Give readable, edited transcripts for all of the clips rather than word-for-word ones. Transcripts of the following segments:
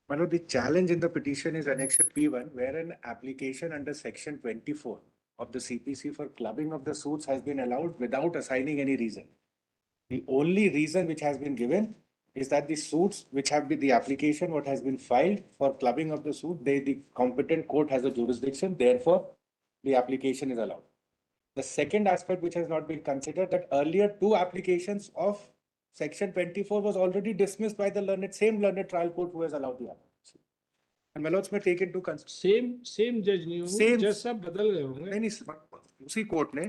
Manu, the challenge in the petition is Annexure P1, where an application under Section 24 of the CPC for clubbing of the suits has been allowed without assigning any reason. The only reason which has been given is that the suits which have been the application, what has been filed for clubbing of the suit, the competent court has a jurisdiction, therefore the application is allowed. The second aspect which has not been considered, that earlier two applications of Section 24 was already dismissed by the same learned trial court who has allowed the application. And my lords may take into consideration. Same judge नहीं होंगे, जज सब बदल गए होंगे। नहीं, उसी court ने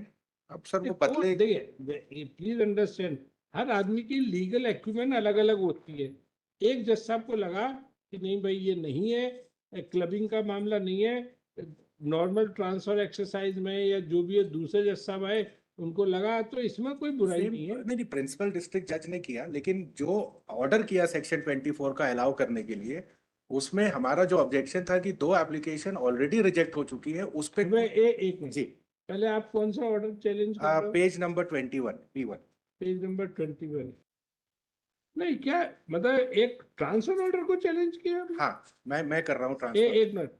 अब सर वो बदले। देखिए, प्लीज अंडरस्टैंड, हर आदमी की लीगल एक्विपमेंट अलग अलग होती है। एक जज साहब को लगा कि नहीं भाई ये नहीं है, क्लबिंग का मामला नहीं है, नॉर्मल ट्रांसफर एक्सरसाइज में या जो भी है दूसरे जज साहब आए उनको लगा, तो इसमें कोई बुराई नहीं है। नहीं, प्रिंसिपल डिस्ट्रिक्ट जज ने किया, लेकिन जो ऑर्डर किया सेक्शन 24 का अलाउ करने के लिए, उसमें हमारा जो ऑब्जेक्शन था कि दो एप्लीकेशन ऑलरेडी रिजेक्ट हो चुकी है, उस पे एक जी पहले आप कौन सा ऑर्डर चैलेंज कर रहे हो? Page number 21 P1, page number 21 नहीं, क्या मतलब एक ट्रांसफर ऑर्डर को चैलेंज किया? हाँ, मैं कर रहा हूँ ट्रांसफर। एक मिनट,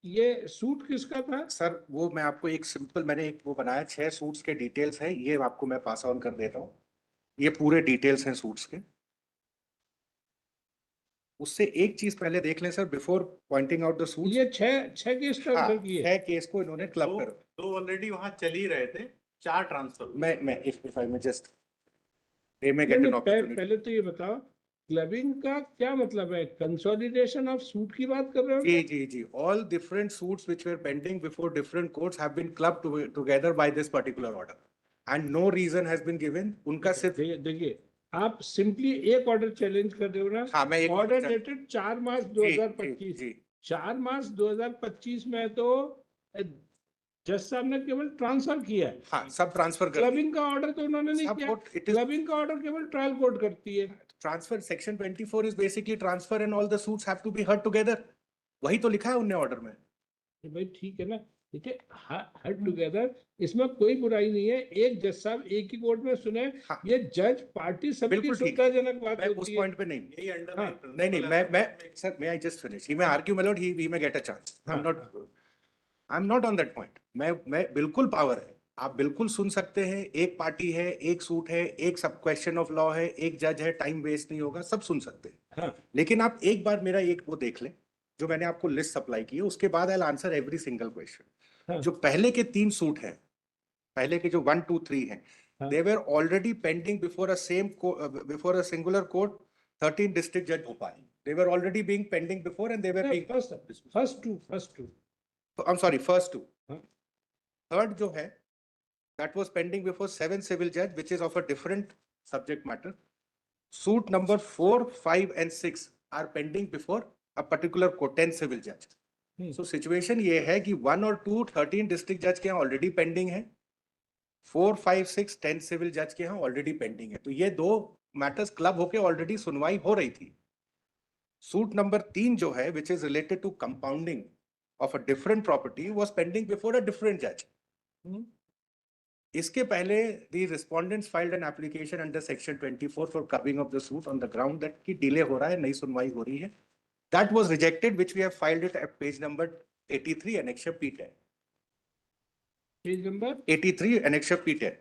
ये सूट किसका था सर? वो मैं आपको एक सिंपल, मैंने एक वो बनाया, 6 सूट्स के डिटेल्स है, ये आपको मैं पास ऑन कर देता हूँ। ये पूरे डिटेल्स हैं सूट्स के। उससे एक चीज पहले देख लें sir, before pointing out the suit. ये छह केस ट्रांसफर किए, 6 केस को इन्होंने क्लब कर, दो ऑलरेडी वहां चल ही रहे थे, 4 ट्रांसफर। मैं if I may just they may get an opportunity. पहले तो ये बताओ, क्लबिंग का क्या मतलब है? कंसोलिडेशन ऑफ सूट की बात कर रहे हो? जी, all different suits which were pending before different courts have been clubbed together by this particular order and no reason has been given. उनका सिर्फ देखिए, आप सिंपली एक ऑर्डर चैलेंज कर रहे हो ना। हाँ, मैं ऑर्डर डेटेड 4 मार्च 2025। 4 मार्च 2025 में तो जज साहब ने केवल ट्रांसफर किया है। हाँ, सब ट्रांसफर कर। क्लबिंग का ऑर्डर तो उन्होंने नहीं किया। क्लबिंग का ऑर्डर केवल ट्रायल कोर्ट करती है। Transfer section 24 is basically transfer and all the suits have to be heard together. वही तो लिखा है उन्होंने ऑर्डर में। भाई ठीक है ना, ठीक है, हर्ड टुगेदर, इसमें कोई बुराई नहीं है। एक जज साहब एक ही कोर्ट में सुने। हाँ, ये जज पार्टी सबकी सुविधाजनक बात होती है। उस पॉइंट पे नहीं, यही अंडर। हाँ, नहीं, मैं sir, may I just finish, he may argue my Lord, he may get a chance. I am not on that point. मैं बिल्कुल पावर है, आप बिल्कुल सुन सकते हैं। एक पार्टी है, एक सूट है, एक सब क्वेश्चन ऑफ लॉ है, एक जज है, टाइम वेस्ट नहीं होगा, सब सुन सकते हैं। हाँ, लेकिन आप एक बार मेरा एक वो देख लें जो मैंने आपको लिस्ट सप्लाई की है, उसके बाद I will answer every single question. जो पहले के 3 सूट हैं, पहले के जो 1 2 3 हैं, they were already pending before a singular court, 13 district judge Bhopal. They were already being pending before and they were being first two. I'm sorry, first 2. Third जो है, that was pending before 7 civil judge, which is of a different subject matter. Suit number 4, 5 and 6 are pending before a particular court, 10 civil judge. So situation ये है कि 1 और 2 13 district judge के यहाँ already pending है, 4, 5, 6 10 civil judge के यहाँ already pending है। तो ये 2 matters club होके already सुनवाई हो रही थी। Suit number 3 जो है, which is related to compounding of a different property, was pending before a different judge. इसके पहले the respondents filed an application under section 24 for clubbing of the suit on the ground that की delay हो रहा है, नई सुनवाई हो रही है। That was rejected, which we have filed it at page number 83, annexure P10. Page number 83, annexure P10.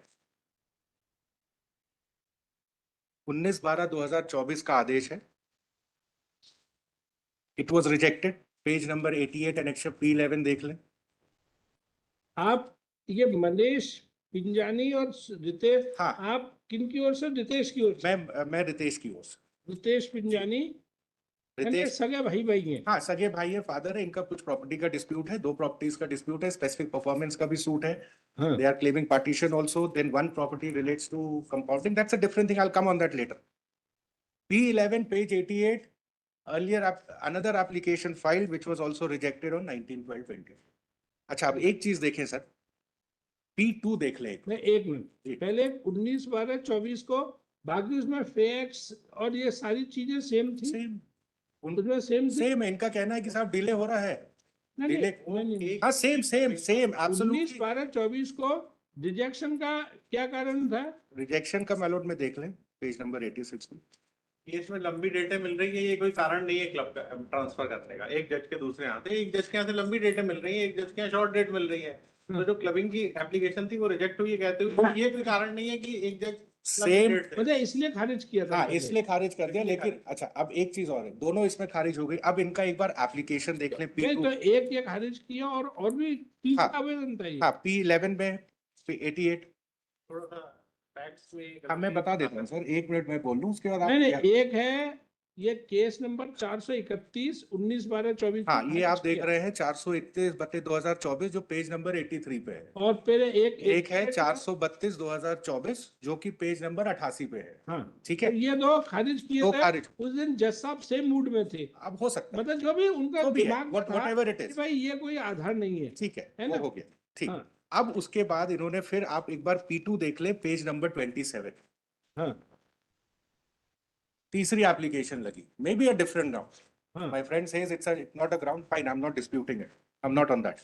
19/12/2024 का आदेश है। It was rejected. Page number 88, annexure P11 देख लें। आप ये मनीष पिंजानी और रितेश, हाँ, आप किन की ओर से? रितेश की ओर से? मैं रितेश की ओर से। रितेश पिंजानी, रितेश सगे भाई हैं। हाँ, सगे भाई है, फादर है। इनका कुछ प्रॉपर्टी का डिस्प्यूट है, 2 प्रॉपर्टीज का डिस्प्यूट है, स्पेसिफिक परफॉर्मेंस का भी सूट है। They are claiming partition also. Then one property relates to compounding. That's a different thing. I'll come on that later. P11, page 88. Earlier, another application filed which was also rejected on 19/12/20. अच्छा, अब एक चीज देखें sir, P2 देख लें। एक minute, पहले 19/12/24 को बाकी उसमें फैक्ट्स और ये सारी चीजें सेम थी। सेम है। इनका कहना है कि साहब डिले हो रहा है। हाँ, सेम एब्सोल्युटली। 19/12/24 को रिजेक्शन का क्या कारण था? रिजेक्शन का मैलोड में देख लें, पेज नंबर 86 में। ये इसमें लंबी डेटें मिल रही है, ये कोई कारण नहीं है क्लब का ट्रांसफर करने का। एक जज के दूसरे यहाँ से, एक जज के यहाँ से लंबी डेटें मिल रही है, एक जज के यहाँ शॉर्ट डेट मिल रही है। तो जो क्लबिंग की एप्लीकेशन थी वो रिजेक्ट हुई है, कहते हुए ये कोई कारण नहीं है कि एक जज सेम मतलब इसलिए खारिज किया था हाँ मैंने। इसलिए खारिज कर दिया। इसलिए लेकिन खारिज। अच्छा अब एक चीज और है, दोनों इसमें खारिज हो गई। अब इनका एक बार एप्लीकेशन देख लें नहीं P2। तो एक ये खारिज किया और भी तीसरा हाँ आवेदन था ये। हाँ P11 में P88। थोड़ा सा फैक्ट्स में हाँ मैं बता देता हूँ सर, 1 मिनट मैं बोल लूँ उसके बाद नहीं आप नहीं, एक है ये केस नंबर 431 19/12/24 हाँ को ये खारिज आप देख किया। रहे हैं 431/2024 जो पेज नंबर 83 पे है। और फिर एक है 432/2024 जो कि पेज नंबर 88 पे है। हाँ ठीक तो है, ये दो खारिज किए दो थे। खारिज उस दिन जज साहब सेम मूड में थे, अब हो सकता है, मतलब जो भी उनका जो भी है, दिमाग में था whatever it कि is। भाई ये कोई आधार नहीं है। ठीक है, है वो ना? हो गया। ठीक। हाँ अब उसके बाद इन्होंने फिर आप एक बार P2 देख ले, पेज नंबर 27। हाँ तीसरी एप्लीकेशन लगी, may be a different ground. हाँ My friend says it's not a ground. Fine, I'm not disputing it. I'm not on that.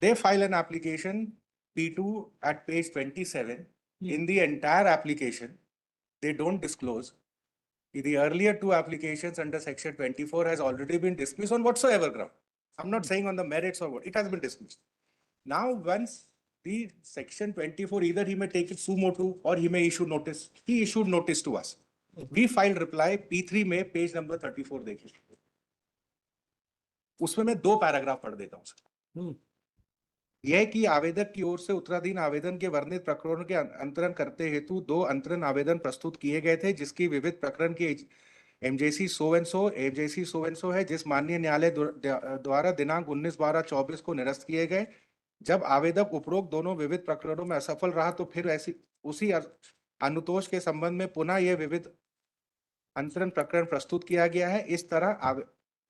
They file an application P2 at page 27. In the entire application, they don't disclose. The earlier two applications under section 24 has already been dismissed on whatsoever ground. I'm not saying on the merits or what, it has been dismissed. Now, once the section 24, either he may take it suo motu or he may issue notice. He issued notice to us. We filed reply P3 में page number 34 देखिए, उसमें मैं 2 paragraph पढ़ देता हूँ sir. यह कि आवेदक की ओर से उत्तराधीन आवेदन के वर्णित प्रकरणों के अंतरण करते हेतु 2 अंतरण आवेदन प्रस्तुत किए गए थे, जिसकी विविध प्रकरण की MJC so and so MJC so and so है, जिस माननीय न्यायालय द्वारा दिनांक 19/12/24 को निरस्त किए गए। जब आवेदक उपरोक्त दोनों विविध प्रकरणों में असफल रहा तो फिर ऐसी उसी अनुतोष के संबंध में पुनः यह विविध अंतरण प्रकरण प्रस्तुत किया गया है। इस तरह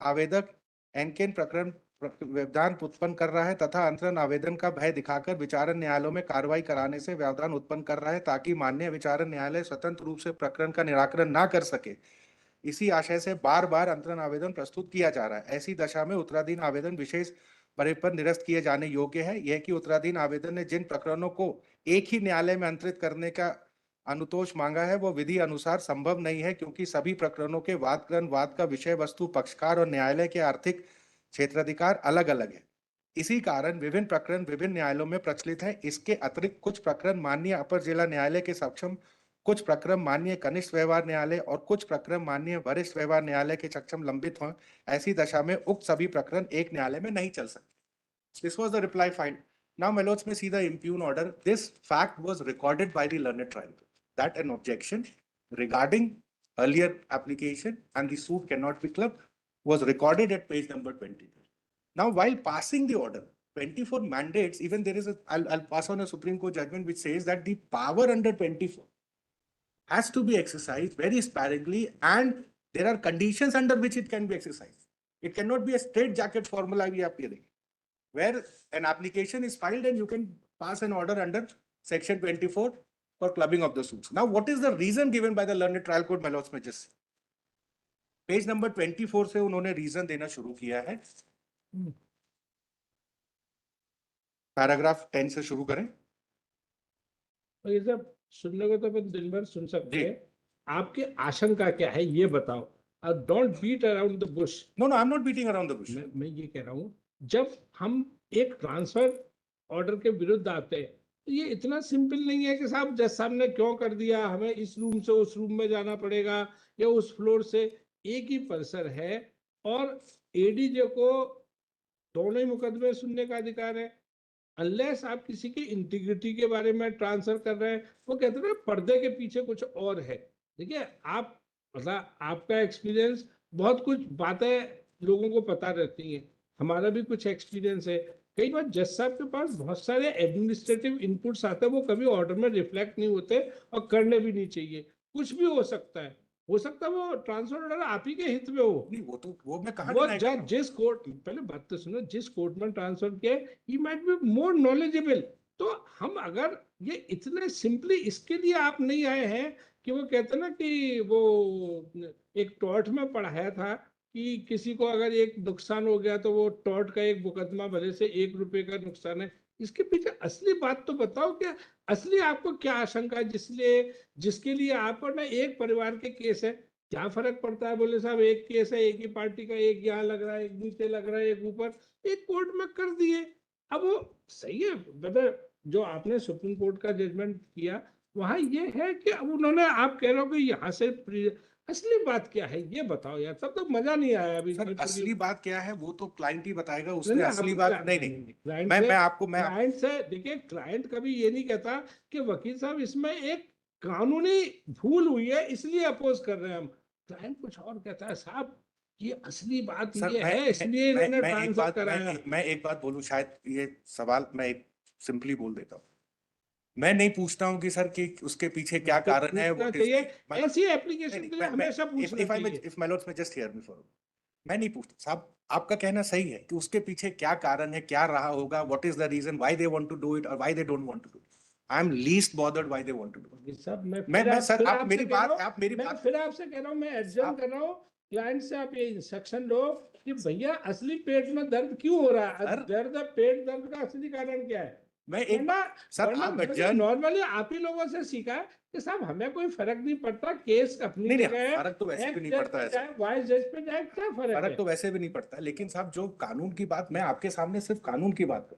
आवेदक एनकेन प्रकरण व्यवधान उत्पन्न कर रहा है तथा अंतरण आवेदन का भय दिखाकर विचारण न्यायालयों में कार्रवाई कराने से व्यवधान उत्पन्न कर रहा है, ताकि माननीय विचारण न्यायालय स्वतंत्र रूप से प्रकरण का निराकरण ना कर सके। इसी आशय से बार बार अंतरण आवेदन प्रस्तुत किया जा रहा है। ऐसी दशा में उत्तराधीन आवेदन विशेष पर निरस्त किए जाने योग्य है। यह कि उत्तराधीन आवेदन ने जिन प्रकरणों को एक ही न्यायालय में अंतरित करने का अनुतोष मांगा है वो विधि अनुसार संभव नहीं है, क्योंकि सभी प्रकरणों के वाद का विषय वस्तु, पक्षकार और न्यायालय के आर्थिक क्षेत्राधिकार अलग अलग है। इसी कारण विभिन्न प्रकरण विभिन्न न्यायालयों में प्रचलित है। इसके अतिरिक्त कुछ प्रकरण माननीय अपर जिला न्यायालय के सक्षम, कुछ प्रकरण माननीय कनिष्ठ व्यवहार न्यायालय और कुछ प्रकरण माननीय वरिष्ठ व्यवहार न्यायालय के सक्षम लंबित हों। ऐसी दशा में उक्त सभी प्रकरण एक न्यायालय में नहीं चल सकते। This was the reply file. Now my lords may see the impugn order. This fact was recorded by the learned trial that an objection regarding earlier application and the suit cannot be clubbed was recorded at page number 23. Now, while passing the order, 24 mandates, even there is I'll pass on a Supreme Court judgment which says that the power under 24 has to be exercised very sparingly, and there are conditions under which it can be exercised. It cannot be a straight jacket formula where an application is filed and you can pass an order under section 24 for clubbing of the suits. Now, what is the reason given by the learned trial court, my lords, just page number 24 से उन्होंने reason देना शुरू किया है। Paragraph 10 से शुरू करें। और ये सब सुनने को तो अपन दिन भर सुन सकते जी। हैं। आपकी आशंका क्या है ये बताओ, और don't beat around the bush. No I am not beating around the bush. मैं ये कह रहा हूँ, जब हम एक ट्रांसफर ऑर्डर के विरुद्ध आते हैं तो ये इतना सिंपल नहीं है कि साहब जज साहब ने क्यों कर दिया, हमें इस रूम से उस रूम में जाना पड़ेगा या उस फ्लोर से। एक ही पर्सन है और एडीजे को दोनों ही मुकदमे सुनने का अधिकार है। अनलेस आप किसी की इंटीग्रिटी के बारे में ट्रांसफर कर रहे हैं, वो कहते हैं पर्दे के पीछे कुछ और है। देखिए आप मतलब आपका एक्सपीरियंस, बहुत कुछ बातें लोगों को पता रहती हैं, हमारा भी कुछ एक्सपीरियंस है। कई बार जज साहब के पास बहुत सारे एडमिनिस्ट्रेटिव इनपुट्स आते हैं, वो कभी ऑर्डर में रिफ्लेक्ट नहीं होते और करने भी नहीं चाहिए। कुछ भी हो सकता है वो ट्रांसफर ऑर्डर आप ही के हित में हो। नहीं वो मैं कहा वो जज जिस कोर्ट, पहले बात तो सुनो, जिस कोर्ट में ट्रांसफर किया he might be more knowledgeable. तो हम अगर ये इतने सिंपली इसके लिए आप नहीं आए हैं कि वो कहते ना कि वो एक टॉर्ट में पढ़ाया था कि किसी को अगर एक नुकसान हो गया तो वो टॉर्ट का एक मुकदमा भले से 1 रुपए का नुकसान है, इसके पीछे असली बात तो बताओ, क्या असली आपको क्या आशंका है, जिसके लिए आपको ना एक परिवार के केस है, क्या फर्क पड़ता है? बोले साहब एक केस है, एक ही पार्टी का, एक यहाँ लग रहा है, एक नीचे लग रहा है, एक ऊपर, एक कोर्ट में कर दिए। अब वो सही है, मतलब जो आपने सुप्रीम कोर्ट का जजमेंट किया वहां ये है कि अब उन्होंने, आप कह रहे हो कि यहाँ से असली बात क्या है ये बताओ यार, तब तो मजा नहीं आया अभी सर ये पूरी। असली बात क्या है वो तो क्लाइंट ही बताएगा, नहीं उसने ना, असली आप बात नहीं नहीं क्लाइंट मैं से, मैं आपको मैं क्लाइंट से देखिए, क्लाइंट कभी ये नहीं कहता कि वकील साहब इसमें एक कानूनी भूल हुई है इसलिए अपोज कर रहे हैं हम। क्लाइंट कुछ और कहता है, साहब ये असली बात सर ये है इसलिए इन्होंने ट्रांसफर कराया। मैं एक बात बोलूं, शायद ये सवाल मैं एक सिंपली बोल देता हूँ। मैं नहीं पूछता हूँ कि सर कि उसके पीछे क्या तो कारण है, पूछना व्हाट इज चाहिए, द ऐसी नहीं एप्लीकेशन नहीं के लिए हमेशा पूछना चाहिए। इफ माय लॉर्ड्स में जस्ट हियर मी फॉर, मैं नहीं पूछता साहब। आपका कहना सही है कि उसके पीछे क्या कारण है, क्या रहा होगा, what is the reason why they want to do it और why they don't want to do it. I am least bothered why they want to do ये सब मैं इट। फिर सर फिर आप आपसे मेरी कह रहा बात, हूँ, आप मेरी मैं बात फिर आपसे कह रहा हूँ, मैं एडजर्न आप कर रहा हूँ, क्लाइंट से आप ये इंस्ट्रक्शन लो कि भैया असली पेट में दर्द क्यों हो रहा है, सर दर्द, पेट दर्द का असली कारण क्या है। मैं एक वरना सर वरना आप मैंने एडजर्न नॉर्मली आप ही लोगों से सीखा है कि साहब हमें कोई फर्क नहीं पड़ता, केस अपनी नहीं नहीं जगह है, फर्क तो वैसे भी एक्स नहीं जज पड़ता पे है जाए, सर, वाई जज पे जाए, क्या फर्क फर्क है। तो वैसे भी नहीं पड़ता, लेकिन साहब जो कानून की बात, मैं आपके सामने सिर्फ कानून की बात कर,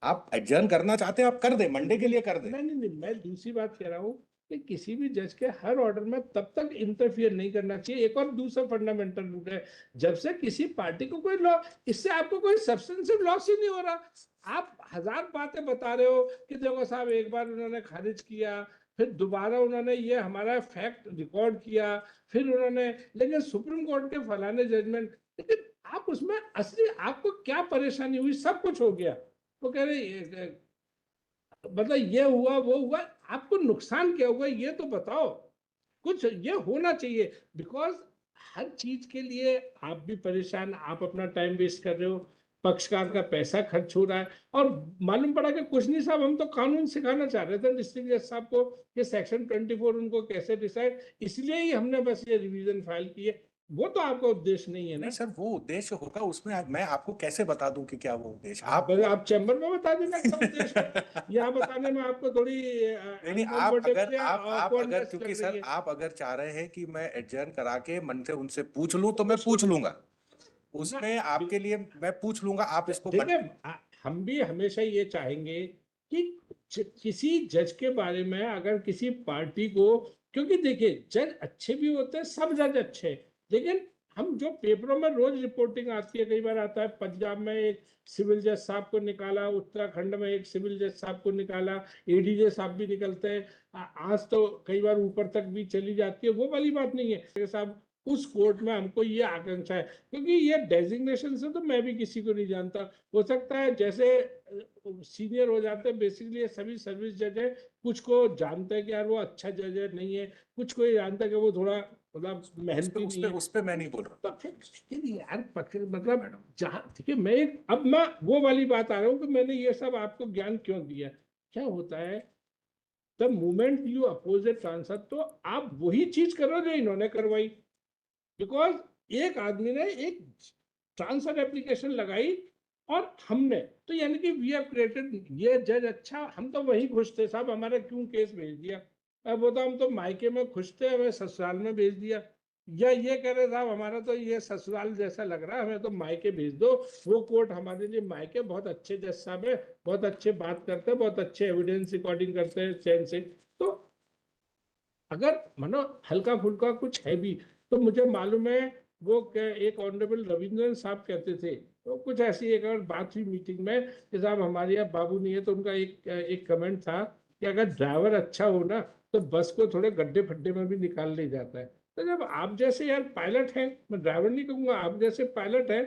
आप एडजर्न करना चाहते हैं आप कर दे, मंडे के लिए कर दे। नहीं नहीं नहीं, मैं दूसरी बात कह रहा हूँ कि किसी भी जज के हर ऑर्डर में तब तक इंटरफियर नहीं करना चाहिए। एक और दूसरा फंडामेंटल रूल है, जब से किसी पार्टी को कोई लॉ, इससे आपको कोई सब्सटेंसिव लॉस ही नहीं हो रहा। आप हजार बातें बता रहे हो कि देखो साहब एक बार उन्होंने खारिज किया, फिर दोबारा उन्होंने ये हमारा फैक्ट रिकॉर्ड किया, फिर उन्होंने, लेकिन सुप्रीम कोर्ट के फलाने जजमेंट, लेकिन आप उसमें असली आपको क्या परेशानी हुई, सब कुछ हो गया। वो कह रहे मतलब ये हुआ वो हुआ, आपको नुकसान क्या हुआ ये तो बताओ। कुछ ये होना चाहिए, बिकॉज हर चीज के लिए आप भी परेशान, आप अपना टाइम वेस्ट कर रहे हो, पक्षकार का पैसा खर्च हो रहा है, और मालूम पड़ा कि कुछ नहीं साहब, हम तो कानून सिखाना चाह रहे थे डिस्ट्रिक्ट जज साहब को कि सेक्शन 24 उनको कैसे डिसाइड, इसलिए ही हमने बस ये रिवीजन फाइल की है। वो तो आपका उद्देश्य नहीं है नहीं ना। सर वो उद्देश्य होगा उसमें, मैं आपको कैसे बता दूं कि क्या वो उद्देश्य आप चैम्बर में बता देना क्या उद्देश्य है, यहाँ बताने में आपको थोड़ी नहीं नहीं आप अगर अनकंफर्टेबल या आप अगर awkwardness क्योंकि लग रही सर है। आप अगर चाह रहे हैं कि मैं एडजर्न करा के मन से उनसे पूछ लूं तो मैं पूछ सुन लूंगा, ना, उसमें आपके लिए मैं पूछ लूंगा, आप इसको देखिए हम भी हमेशा ये चाहेंगे कि किसी जज के बारे में अगर किसी पार्टी को, क्योंकि देखिए जज अच्छे भी होते हैं, सब जज अच्छे हैं, लेकिन हम जो पेपरों में रोज रिपोर्टिंग आती है, कई बार आता है पंजाब में एक सिविल जज साहब को निकाला, उत्तराखंड में एक सिविल जज साहब को निकाला, एडीजे साहब भी निकलते हैं, आज तो कई बार ऊपर तक भी चली जाती है, वो वाली बात नहीं है साहब। उस कोर्ट में हमको ये आकांक्षा है, क्योंकि ये डेजिग्नेशन से तो मैं भी किसी को नहीं जानता, हो सकता है जैसे सीनियर हो जाते हैं, बेसिकली ये सभी सर्विस जज है, कुछ को जानते हैं कि यार वो अच्छा जज है नहीं है, कुछ को ये जानता है कि वो थोड़ा मतलब मेहनती नहीं है। उस पे मैं नहीं बोल रहा। तो फिर यार मतलब जहाँ ठीक है, मैं एक, अब मैं वो वाली बात आ रहा हूँ कि मैंने ये सब आपको ज्ञान क्यों दिया। क्या होता है, the moment you oppose a transfer, तो आप वही चीज करो जो इन्होंने करवाई, बिकॉज एक आदमी ने एक ट्रांसफर एप्लीकेशन लगाई और हमने, तो यानी कि वी हैव क्रिएटेड, ये जज अच्छा, हम तो वही खुश थे साहब, हमारा क्यों केस भेज दिया। अब वो तो हम तो मायके में खुश थे, हमें ससुराल में भेज दिया, या ये कह रहे साहब हमारा तो ये ससुराल जैसा लग रहा है, हमें तो मायके भेज दो। वो कोर्ट हमारे लिए मायके, बहुत अच्छे जज साहब है, बहुत अच्छे बात करते हैं, बहुत अच्छे एविडेंस रिकॉर्डिंग करते हैं चैन से। तो अगर मानो हल्का फुल्का कुछ है भी, तो मुझे मालूम है वो एक ऑनरेबल रविंद्रन साहब कहते थे, तो कुछ ऐसी एक और बात हुई मीटिंग में कि साहब हमारे यहाँ बाबू नहीं है, तो उनका एक कमेंट था कि अगर ड्राइवर अच्छा हो ना तो बस को थोड़े गड्ढे फड्डे में भी निकाल ले जाता है। तो जब आप जैसे यार पायलट हैं, मैं ड्राइवर नहीं कहूंगा, आप जैसे पायलट हैं,